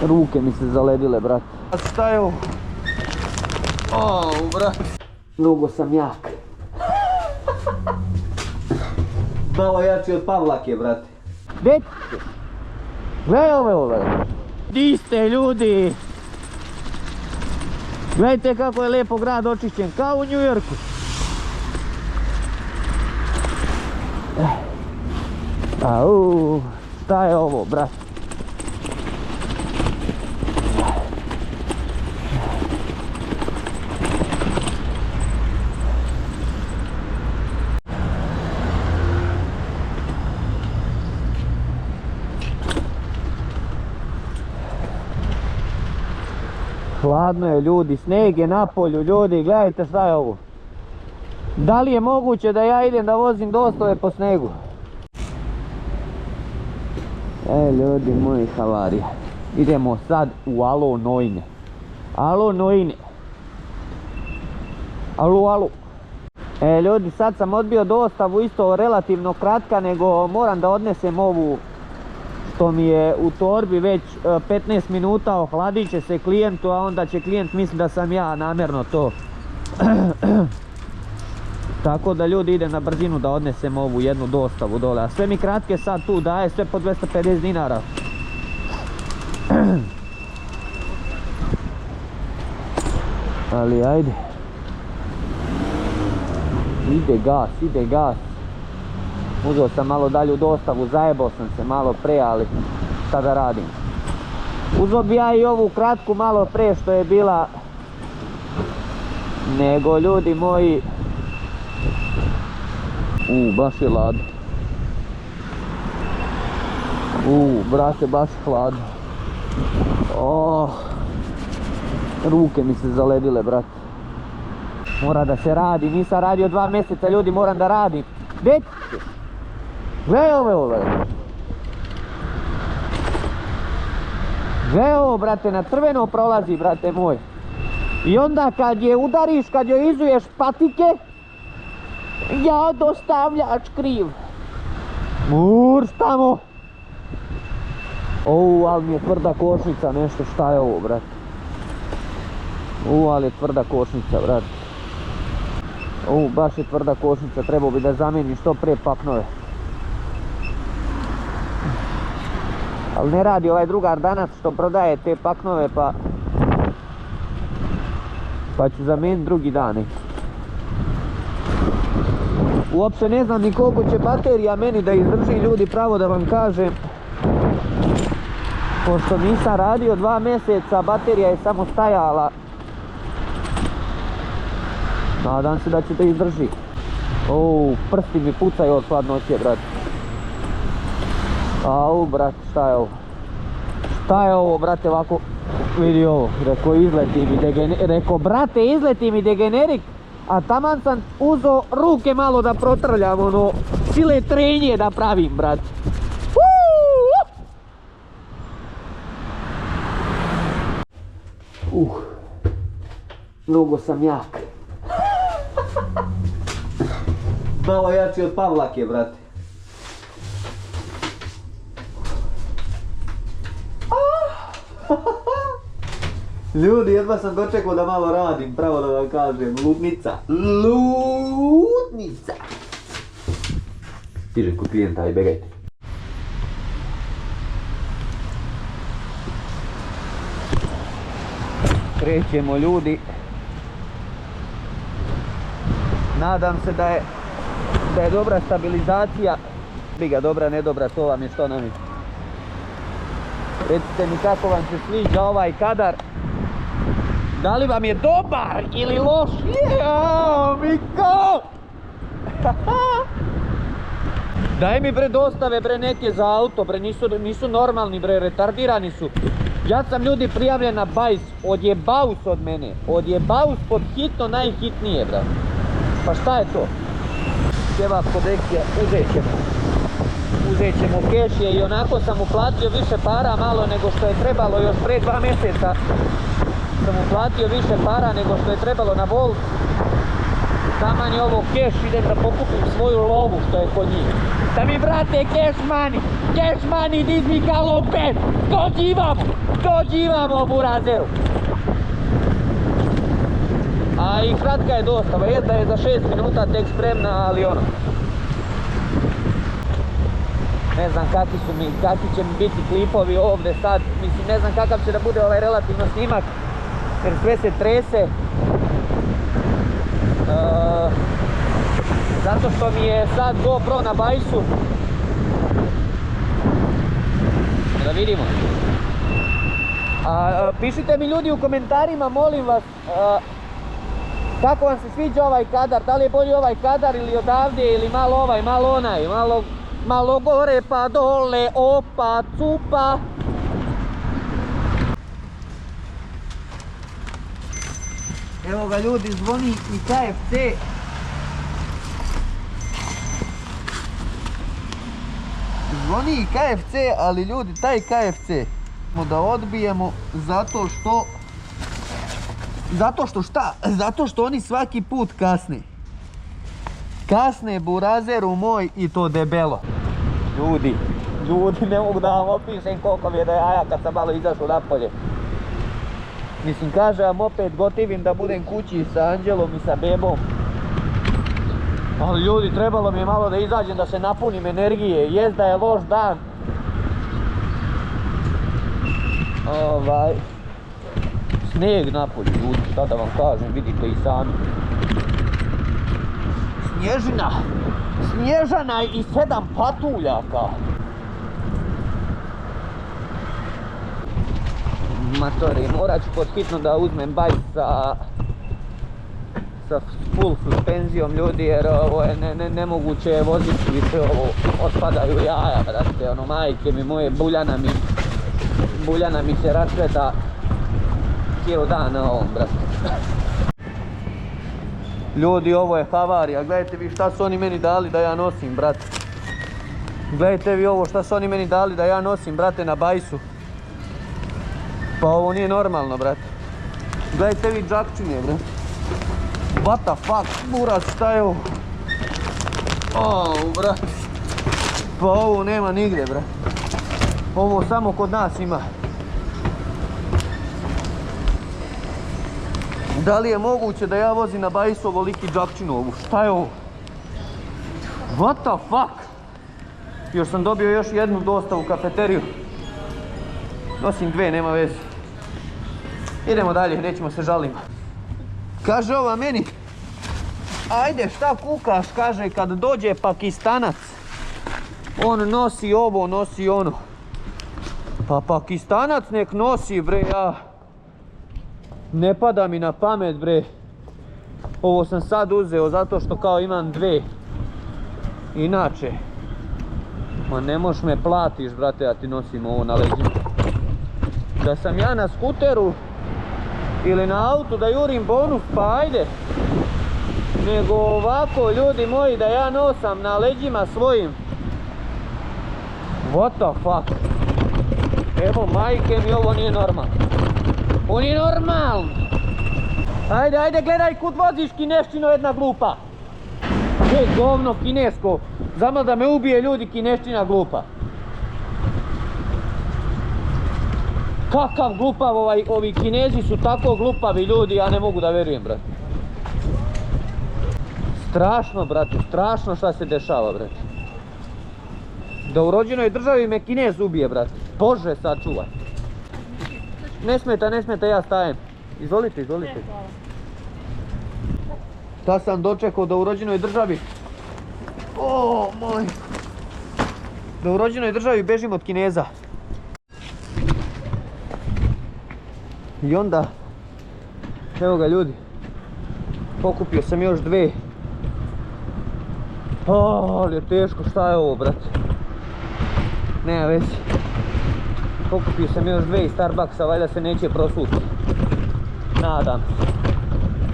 Ruke mi se zaledile, brat. Šta je ovo? Brat. Mnogo sam jak. Malo jači od Pavlake, brate. Deti! Gledaj ove. Di ste, ljudi? Gledajte kako je lijepo grad očišćen, kao u New Yorku. Šta je ovo, brat? Hladno je, ljudi, snijeg je na polju, ljudi, gledajte šta je ovo. Da li je moguće da ja idem da vozim dostave po snijegu? Ljudi moji, havarija. Idemo sad u Alo Nojne. Alo Nojne. Alo. Ljudi, sad sam odbio dostavu, isto relativno kratka, nego moram da odnesem ovu što mi je u torbi već 15 minuta, ohladit će se klijentu, a onda će klijent misliti da sam ja namjerno to. Tako da, ljudi, idem na brzinu da odnesem ovu jednu dostavu dole, a sve mi kratke sad tu daje, sve po 250 dinara. Ali ajde. Ide gas. Uzeo sam malo dalju dostavu, zajebao sam se malo pre, ali šta da radim. Uzeo bi ja i ovu kratku malo pre što je bila, nego, ljudi moji, baš je ladno. Brate, baš hladno. Ruke mi se zaledile, brate. Mora da se radi, nisam radio 2 mjeseca, ljudi, moram da radim. Deti! Gledaj ove. Gledaj ovo, brate, na crveno prolazi, brate moj. I onda kad je udariš, kad joj izuješ patike, ja dostavljač kriv. Murš tamo. Ali mi je tvrda košnica, nešto, šta je ovo, brate? Ali je tvrda košnica, brate. Baš je tvrda košnica, trebao bi da zamijenim što prije paknove. Ali ne radi ovaj drugar danas što prodaje te paknove, pa ću zamijeniti drugi dan. Uopće ne znam ni koliko će baterija meni da izdrži, ljudi, pravo da vam kažem. Pošto nisam radio 2 mjeseca, baterija je samo stajala. Nadam se da će da izdrži. Prsti mi pucaju od hladnoće, brate. Brate, šta je ovo? Šta je ovo, brate, ovako? Vidi ovo, rekao, brate, izleti mi degenerik, a taman sam uzeo ruke malo da protrljam, sile trenje da pravim, brate. Mnogo sam jak. Malo jači od Pavlake, brate. Ljudi, jedva sam dočekao da malo radim, pravo da vam kažem, ludnica. Stiže kod klijenta, aj begajte. Krećemo, ljudi. Nadam se da je dobra stabilizacija. Biga, dobra, ne dobra, to vam je što nam je. Recite mi kako vam se sviđa ovaj kadar. Da li vam je dobar ili loš? Miko! Daj mi, bre, dostave, bre, neke za auto, bre, nisu normalni, bre, retardirani su. Ja sam, ljudi, prijavljen na bajs, odjebaus od mene. Odjebaus pod hitno najhitnije, bre. Pa šta je to? Sjeva kodekcija, uzet ćemo kešije i onako sam uplatio više para malo nego što je trebalo još pre 2 mjeseca. Sam uplatio više para nego što je trebalo na Volt. taman je ovo keš, idem da pokupim svoju lovu što je kod njih. Da mi vrate cash money, dizmi galopet, dođivamo burazeru. A i kratka je dostava, jedna je za 6 minuta tek spremna, ali ono. Ne znam kakvi će mi biti klipovi ovdje sad, mislim ne znam kakav će da bude ovaj relativno snimak, jer sve se trese. Zato što mi je sad GoPro na bajsu. Da vidimo. Pišite mi ljudi u komentarima, molim vas, kako vam se sviđa ovaj kadar, da li je bolji ovaj kadar ili odavdje, ili malo ovaj, malo onaj, malo gore pa dole, opa, cupa. Evo ga ljudi, zvoni i KFC. Zvoni i KFC, ali ljudi, taj KFC da odbijemo zato što šta? Zato što oni svaki put kasne. Kasne burazeru moj i to debelo. Ljudi, ne mogu da vam opišem koliko mi je da jaja kad sam malo izašao napolje. Mislim, kažem opet gotivim da budem kući sa Anđelom i sa bebom. Ali ljudi, trebalo mi je malo da izađem, da se napunim energije. Jest da je loš dan. Snijeg napolje, ljudi, šta da vam kažem, vidite i sami. Snježana i 7 patuljaka. Matori, morat ću pod hitno da uzmem bajs sa full suspenzijom ljudi, jer ovo je nemoguće voziti više, ovo otpadaju jaja, brate, ono majke mi moje, buljana mi se rasveta cijelo dan na ovom, brate. Ljudi, ovo je havarija, gledajte vi šta su oni meni dali da ja nosim, brate. Gledajte vi ovo šta su oni meni dali da ja nosim, brate, na bajsu. Pa ovo nije normalno, brate. Gledajte vi džakčine, brate. What the fuck, buraz, šta je ovo? Brate. Pa ovo nema nigdje, brate. Ovo samo kod nas ima. Da li je moguće da ja vozim na bajsu ovoliki džakčinu ovu? Šta je ovo? What the fuck? Još sam dobio još jednu dostavu u kafeteriju. Nosim dve, nema veze. Idemo dalje, nećemo se žaliti. Kaže ova meni, ajde šta kukaš, kaže kad dođe Pakistanac. On nosi ovo, nosi ono. Pa Pakistanac nek nosi, bre, ja. Ne pada mi na pamet, bre. Ovo sam sad uzeo zato što kao imam dve. Inače, ma ne moš me platiš, brate, ja ti nosim ovo na leđima. Da sam ja na skuteru ili na autu da jurim bonus, pa ajde. Nego ovako, ljudi moji, da ja nosam na leđima svojim. What the fuck? Evo, majke mi, ovo nije normalno. Ovo nije normalno. Ajde, gledaj kud voziš, kineščino jedna glupa. Govno kinesko. Zamalo da me ubije, ljudi, kineščina glupa. Kakav glupav, ovi Kinezi su tako glupavi, ljudi, ja ne mogu da verujem, brate. Strašno, brate, strašno šta se dešava, brate. Da u rođenoj državi me Kinez ubije, brate. Bože, sačuvaj. Ne smeta, ja stajem. Izvolite. Šta sam dočekao da u rođenoj državi? O, moj. Da u rođenoj državi bežim od Kineza. I onda, evo ga ljudi, pokupio sam još dve. Ali je teško, šta je ovo, brate? Nema veze. Pokupio sam još dve iz Starbucksa, valjda se neće prosuti. Nadam se.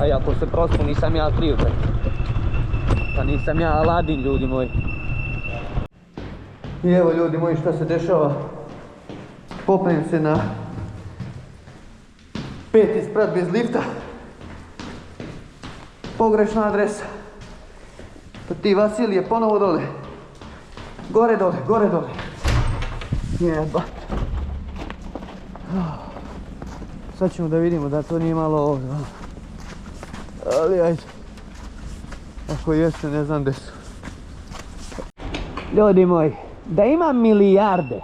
A i ako se prosu, nisam ja kriv, brate. Pa nisam ja Aladin, ljudi moji. I evo, ljudi moji, šta se dešava. Popnem se na 5. sprat bez lifta. Pogrešna adresa. Ti Vasilije ponovo dole. Gore dole, gore dole. Jeba. Sad ćemo da vidimo da to nije malo ovdje. Ali ajde. Ako jeste, ne znam gdje su. Ljudi moji, da imam milijarde,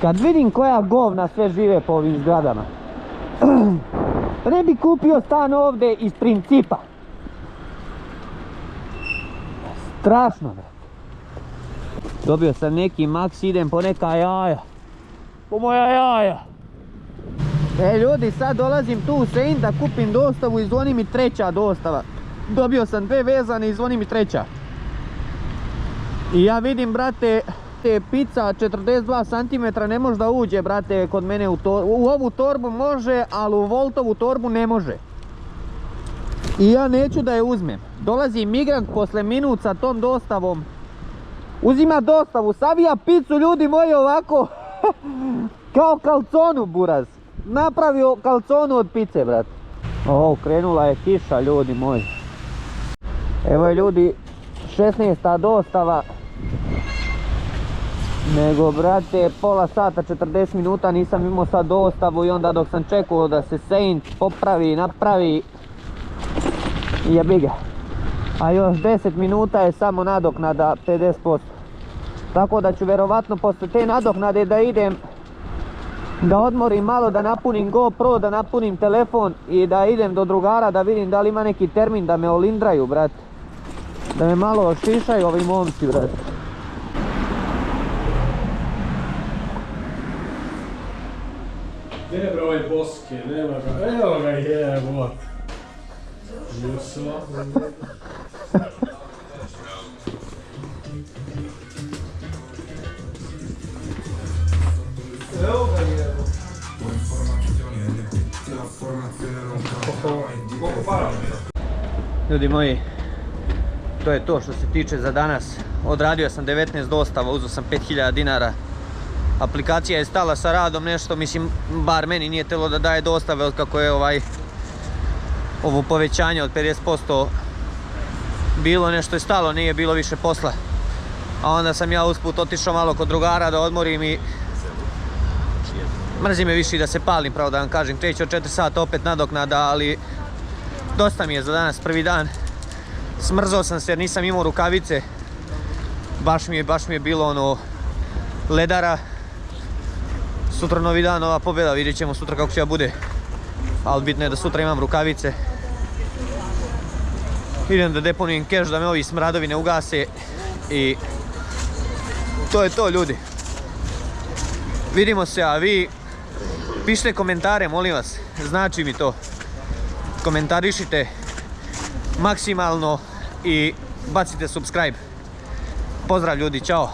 kad vidim koja govna sve žive po ovim zgradama, ne bi kupio stan ovdje iz principa. Strašno, bre. Dobio sam neki maks, idem po neka jaja. Po moja jaja. Ljudi, sad dolazim tu u Sejn da kupim dostavu i zvoni mi treća dostava. Dobio sam 2 vezane i zvoni mi treća. I ja vidim, brate, pizza 42 cm ne može da uđe, brate, kod mene u ovu torbu može, ali u Voltovu torbu ne može. I ja neću da je uzmem. Dolazi migrant posle minut sa tom dostavom. Uzima dostavu, savija picu, ljudi moji, ovako. Kao kalconu, buraz. Napravio kalconu od pice, brate. O, krenula je kiša, ljudi moji. Evo je, ljudi, 16. dostava. Nego, brate, pola sata, 40 minuta nisam imao sad dostavu i onda dok sam čekao da se Sejn popravi, napravi, jebi ga. A još 10 minuta je samo nadoknada 50%. Tako da ću vjerovatno posle te nadoknade da idem, da odmorim malo, da napunim GoPro, da napunim telefon i da idem do drugara da vidim da li ima neki termin da me olindraju, brate. Da me malo ošišaju ovi momci, brate. Gdje je broj boske, nema ga, evo ga jebot. Jusla. Evo ga jebot. Ljudi moji, to je to što se tiče za danas. Odradio sam 19 dostava, uzeo sam 5000 dinara. Aplikacija je stala sa radom nešto, mislim, bar meni nije telo da daje dostave od kako je ovo povećanje od 50% bilo, nešto je stalo, nije bilo više posla. A onda sam ja usput otišao malo kod drugara da odmorim i mrzim me više da se palim, pravo da vam kažem. Kreće od 4 sata opet nadoknada, ali dosta mi je za danas, prvi dan. Smrzao sam se jer nisam imao rukavice. Baš mi je bilo ono ledara. Sutra novi dan, nova pobjeda, vidjet ćemo sutra kako će da bude. Ali bitno je da sutra imam rukavice. Idem da deponujem keš da me ovi smradovi ne ugase. I to je to, ljudi. Vidimo se, a vi pišite komentare, molim vas. Znači mi to. Komentarišite maksimalno i bacite subscribe. Pozdrav, ljudi, čao.